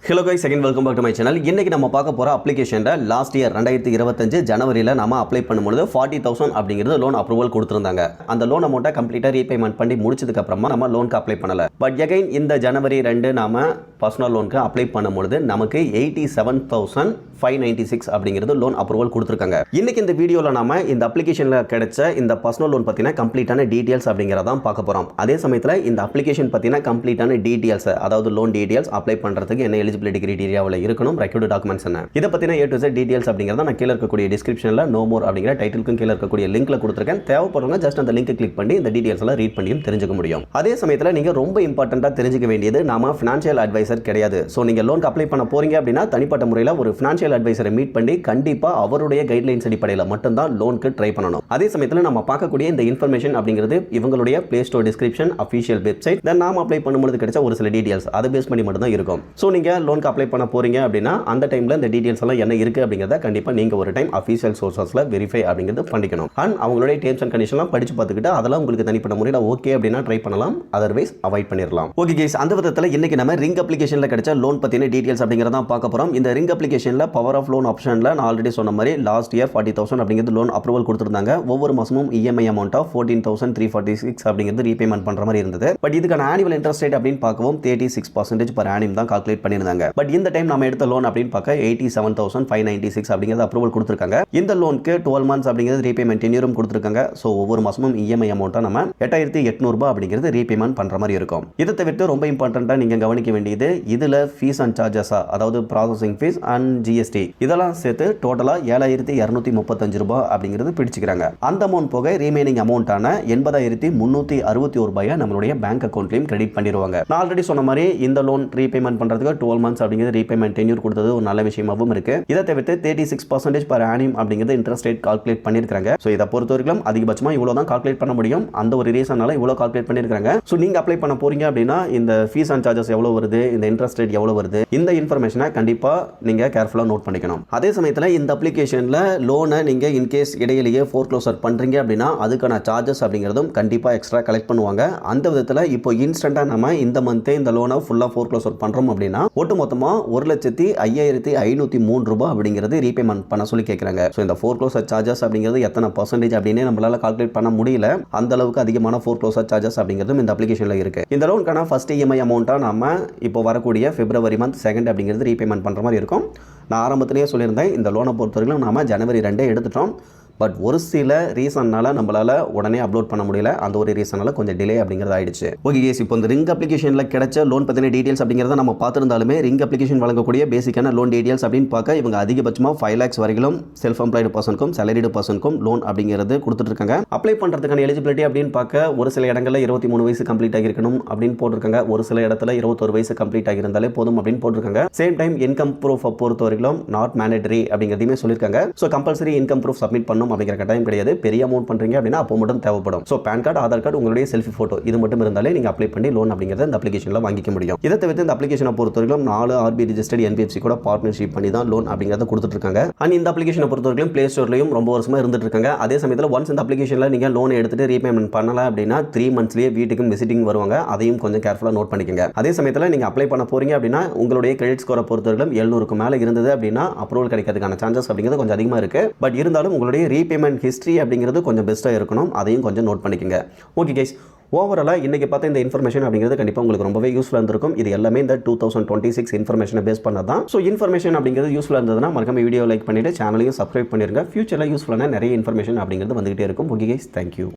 Hello guys, second welcome back to my channel. இன்னைக்கு நம்ம பார்க்க போகிற அப்ளிகேஷனில் லாஸ்ட் இயர் 2025 ஜனவரியில் நம்ம அப்ளை பண்ணும்போது 40,000 அப்படிங்கிறது லோன் அப்ரூவல் கொடுத்துருந்தாங்க. அந்த லோன் அமௌண்ட்டை கம்ப்ளீட்டாக ரீபேமெண்ட் பண்ணி முடிச்சதுக்கப்புறமா நம்ம லோனுக்கு அப்ளை பண்ணலை. பட் எகைன் இந்த ஜனவரி 2 நாம பர்சனல் லோனுக்கு அப்ளை பண்ணும்பொழுது நமக்கு 87,596 அப்படிங்கிறது லோன் அப்ரூவல் கொடுத்துருக்காங்க. இன்னைக்கு இந்த வீடியோவில் நாம இந்த அப்ளிகேஷனில் கிடைச்ச இந்த பர்சனல் லோன் பற்றின கம்ப்ளீட்டான டீட்டெயில்ஸ் அப்படிங்கிறதான் பார்க்க போகிறோம். அதே சமயத்தில் இந்த அப்ளிகேஷன் பற்றின கம்ப்ளீட்டான டீட்டெயில்ஸ், அதாவது லோன் டீட்டெயில்ஸ், அப்ளை பண்ணுறதுக்கு என்ன எலிஜிபிலிட்டி கிரைட்டீரியாவில் இருக்கணும், ரெக்யூர்ட் டாக்குமெண்ட்ஸ் என்ன, இதை பற்றின A to Z டீட்டெயில்ஸ் அப்படிங்கிறத நான் கீழே இருக்கக்கூடிய டிஸ்கிரிப்ஷனில் நோ மோர் அப்படிங்கிற டைட்டிலுக்கும் கீழே இருக்கக்கூடிய லிங்க்ல கொடுத்துருக்கேன். தேவைப்படுறவங்க ஜஸ்ட் அந்த லிங்க் கிளிக் பண்ணி இந்த டீட்டெயில்ஸ் எல்லாம் ரீட் பண்ணியும் தெரிஞ்சுக்க முடியும். அதே சமயத்தில் நீங்கள் ரொம்ப இம்பார்ட்டண்ட்டாக தெரிஞ்சுக்க வேண்டியது, நாம ஃபினான்ஷியல் அட்வைசர் கிடையாது. ஸோ நீங்கள் லோனுக்கு அப்ளை பண்ண போறீங்க அப்படின்னா தனிப்பட்ட முறையில் ஒரு ஃபினான்ஷியல் அட்வைசரை மீட் பண்ணி கண்டிப்பாக அவருடைய கைட்லைன்ஸ் அடிப்படையில் மட்டும்தான் லோனுக்கு ட்ரை பண்ணணும். அதே சமயத்தில் நம்ம பார்க்கக்கூடிய இந்த இன்ஃபர்மேஷன் அப்படிங்கிறது இவங்களுடைய play store description, official website, then நாம அப்ளை பண்ணும்போது கிடைச்ச ஒரு சில டீட்டெயில்ஸ் அதை பேஸ் பண்ணி மட்டும் தான் இருக்கும். ஸோ நீங்கள் லோனுக்கு அப்ளை பண்ண போறீங்க அப்படின்னா அந்த டைம்ல இந்த டீடைல்ஸ் எல்லாம் என்ன இருக்கு அப்படிங்கறத கண்டிப்பா நீங்க ஒரு டைம் அஃபிஷியல் சோர்சஸ்ல வெரிஃபை அப்படிங்கிறது பண்ணிக்கணும். அண்ட் அவங்களுடைய டேர்ம்ஸ் அண்ட் கண்டிஷன்லாம் படிச்சு பார்த்துக்கிட்டு அதெல்லாம் உங்களுக்கு தனிப்பட்ட முறையில் ஓகே அப்படின்னா ட்ரை பண்ணலாம், அதர்வைஸ் அவாய்ட் பண்ணிடலாம். ஓகே கைஸ், அந்த விதத்தில் இன்னைக்கு நம்ம ரிங் அப்ளிகேஷன்ல கிடைச்ச லோன் பத்தின டீடைல்ஸ் அப்படிங்கறத பார்க்க போறோம். இந்த ரிங் அப்ளிகேஷன்ல பவர் ஆஃப் லோன் ஆப்ஷன்ல நான் ஆல்ரெடி சொன்ன மாதிரி லாஸ்ட் இயர் 40,000 அப்படிங்கிறது லோன் அப்ரூவல் கொடுத்திருந்தாங்க. ஒவ்வொரு மாசமும் EMI அமௌண்ட் ஆஃப் 14,346 அப்படிங்கிறது ரீபேமெண்ட் பண்ற மாதிரி இருந்தது. பட் இதுக்கான ஆனுவல் இன்ட்ரெஸ்ட் ரேட் அப்படின்னு பார்க்கவும் 36% per annum தான் கால்குலேட் பண்ணியிருந்தாங்க. பட் இந்த டைம் நம்ம எடுத்த லோன் அப்படின்னு பார்க்க 87,596 அப்படிங்கிறது அப்ரூவல் கொடுத்திருக்காங்க. இந்த லோனுக்கு 12 months அப்படிங்கிறது ரீபேமெண்ட் டென்யூரும் கொடுத்திருக்காங்க. சோ ஒவ்வொரு மாசமும் EMI அமௌண்ட்டா நம்ம 8,800 ரூபாய் அப்படிங்கிறது ரீபேமெண்ட் பண்ற மாதிரி இருக்கும். இதை தவிர்த்து ரொம்ப இம்பார்ட்டண்டா நீங்க கவனிக்க வேண்டியது, இதுல ஃபீஸ் அண்ட் சார்ஜஸ், அதாவது ப்ராசஸிங் ஃபீஸ் அண்ட் GST இதெல்லாம் சேர்த்து டோட்டலா 7,235 ரூபாய் அப்படிங்கிறது பிடிச்சிக்கிறாங்க. அந்த அமௌண்ட் போக ரிமைனிங் அமௌண்ட்டான 80,361 ரூபாயை நம்மளுடைய பேங்க் அக்கவுண்ட்லயும் கிரெடிட் பண்ணிடுவாங்க. நான் ஆல்ரெடி சொன்ன மாதிரி இந்த லோன் ரீபேமெண்ட் பண்றதுக்கு 12 months அப்படிங்கிறது ரீபேமெண்ட் டென்யூர் கொடுத்தது ஒரு நல்ல விஷயமாகவும் இருக்கு. இதை தவிர்த்து 36% per annum அப்படிங்கிறது இன்ட்ரெஸ்ட் ரேட் கால்குலேட் பண்ணிருக்காங்க. சோ இதை பொறுத்தவரைக்கும் அதிகபட்சமா இவ்வளவு தான் கால்குலேட் பண்ண முடியும். அந்த ஒரு ரீசனால இவ்வளவு கால்குலேட் பண்ணிருக்காங்க. சோ நீங்க அப்ளை பண்ண போறீங்க அப்படின்னா இந்த ஃபீஸ் அண்ட் சார்ஜஸ் எவ்வளவு வருது, இந்த இன்ட்ரெஸ்ட் ரேட் எவ்வளவு வருது, இந்த இன்ஃபர்மேஷனை கண்டிப்பா நீங்க கேர்ஃபுல்லா நோட் பண்ணிக்கணும். அதே சமயத்துல இந்த அப்ளிகேஷன்ல லோனை நீங்க இன்கேஸ் இடையிலேயே ஃபோர்க்ளோசர் பண்றீங்க அப்படின்னா அதுக்கான சார்ஜஸ் அப்படிங்கிறதும் கண்டிப்பா எக்ஸ்ட்ரா கலெக்ட் பண்ணுவாங்க. அந்த விதத்துல இப்போ இன்ஸ்டன்டா நம்ம இந்த மந்த் இந்த லோனை ஃபுல்லா ஃபோர்க்ளோசர் பண்றோம் அப்படின்னா ஒட்டுமொத்தமா 1,05,503 ரூபாய் அப்படிங்கிறது ரீபேமெண்ட் பண்ண சொல்லி கேட்குறாங்க. ஸோ இந்த ஃபோர்க்ளோசர் சார்ஜஸ் அப்படிங்கிறது எத்தனை பர்சன்டேஜ் அப்படின்னு நம்மளால கால்குலேட் பண்ண முடியல. அந்த அளவுக்கு அதிகமான ஃபோர்க்ளோசர் சார்ஜஸ் அப்படிங்கிறதும் இந்த அப்ளிகேஷன்ல இருக்கு. இந்த லோனுக்கான ஃபர்ஸ்ட் EMI அமௌண்ட்டா நம்ம இப்போ வரக்கூடிய February month 2 அப்படிங்கிறது ரீபேமெண்ட் பண்ற மாதிரி இருக்கும். நான் ஆரம்பத்திலேயே சொல்லியிருந்தேன், இந்த லோனை பொறுத்தவரைக்கும் நாம ஜனவரி 2 எடுத்துட்டோம். பட் ஒரு சில ரீசன்னால நம்மளால உடனே அப்லோட் பண்ண முடியல. அந்த ஒரு ரீசனால கொஞ்சம் டிலே அப்படிங்கிறது ஆயிடுச்சு. ஓகே கேஸ், இப்போ இந்த ரிங் அப்ளிகேஷன்ல கிடைச்ச லோன் பத்தின டீடைல்ஸ் அப்படிங்கறத நம்ம பார்த்திருந்தாலுமே ரிங் அப்ளிகேஷன் வழங்கக்கூடிய பேசிக்கான லோன் டீடைல்ஸ் அப்படின்னு பார்க்க இவங்க அதிகபட்சமா 5 lakhs வரைக்கும் செல்ஃப் எம்ப்ளாய்டு பர்சனுக்கும் சேலரிடு பர்சனுக்கும் லோன் அப்படிங்கிறது கொடுத்துட்டு இருக்காங்க. அப்ளை பண்றதுக்கான எலிஜிபிலிட்டி அப்படின்னு பார்க்க ஒரு சில இடங்கள்ல 23 வயசு கம்ப்ளீட் ஆகிருக்கணும் அப்படின்னு போட்டிருக்காங்க. ஒரு சில இடத்துல 21 வயசு கம்ப்ளீட் ஆகியிருந்தாலே போதும் அப்படின்னு போட்டிருக்காங்க. சேம் டைம் இன்கம் ப்ரூஃப் பொறுத்தவரைக்கும் நாட் மேண்டேட்டரி அப்படிங்கிறதையுமே சொல்லியிருக்காங்க. So compulsory income proof submit பண்ணணும் அப்படிங்கிற கட்டாயம் கிடையாது. பெரிய அமௌண்ட் பண்றீங்க அப்படின்னா அப்போ மட்டும் தேவைப்படும். So PAN card, Aadhaar card, உங்களுடைய செல்ஃபி போட்டோ இது மட்டும் இருந்தாலே நீங்க அப்ளை பண்ணி லோன் அப்படிங்கறத இந்த அப்ளிகேஷன்ல வாங்கிக்க முடியும். இதை தவிர்த்து இந்த அப்ளிகேஷனை பொறுத்தவரைக்கும் 4 RB ரெஜிஸ்டர்ட் NBFC கூட பார்ட்னர்ஷிப் பண்ணி தான் லோன் அப்படிங்கறத கொடுத்துட்டு இருக்காங்க. அண்ட் இந்த அப்ளிகேஷனை பொறுத்தவரைக்கும் பிளே ஸ்டோர்லயும் ரொம்ப வருஷமா இருந்துட்டு இருக்காங்க. அதே சமயத்துல ஒன்ஸ் இந்த அப்ளிகேஷன்ல நீங்க லோன் எடுத்துட்டு ரீபேமெண்ட் பண்ணல அப்படின்னா 3 monthsலயே வீட்டுக்கு விசிட்டிங் வருவாங்க. அதையும் கொஞ்சம் கேர்ஃபுல்லா நோட் பண்ணிக்கங்க. அதே சமயத்துல நீங்க அப்ளை பண்ண போறீங்க அப்படின்னா உங்களுடைய கிரெடிட் ஸ்கோரை பொறுத்தவரைக்கும் 700க்கு மேல இருந்தது அப்படின்னா அப்ரூவல் கிடைக்கிறதுக்கான சான்சஸ் அப்படிங்கிறது கொஞ்சம் அதிகமா இருக்கு. பட் இருந்தாலும் உங்களுடைய ரீபேமெண்ட் ஹிஸ்டரி அப்படிங்கிறது கொஞ்சம் பெஸ்ட்டாக இருக்கணும். அதையும் கொஞ்சம் நோட் பண்ணிக்கங்க. ஓகே கைஸ், ஓவராலாக இன்றைக்கி பார்த்த இந்த இன்ஃபர்மேஷன் அப்படிங்கிறது கண்டிப்பாக உங்களுக்கு ரொம்பவே யூஸ்ஃபுல்லாக இருந்திருக்கும். இது எல்லாமே இந்த 2026 இன்ஃபர்மேஷனை பேஸ் பண்ணது தான். ஸோ இன்ஃபர்மேஷன் அப்படிங்கிறது யூஸ்ஃபுல்லாக இருந்ததுன்னா மறக்காம வீடியோ லைக் பண்ணிவிட்டு சேனலையும் சப்ஸ்கிரைப் பண்ணிருங்க. ஃபியூச்சரில் யூஸ்ஃபுல்லான நிறைய இன்ஃபர்மேஷன் அப்படிங்கிறது வந்துகிட்டே இருக்கும். Okay guys, thank you.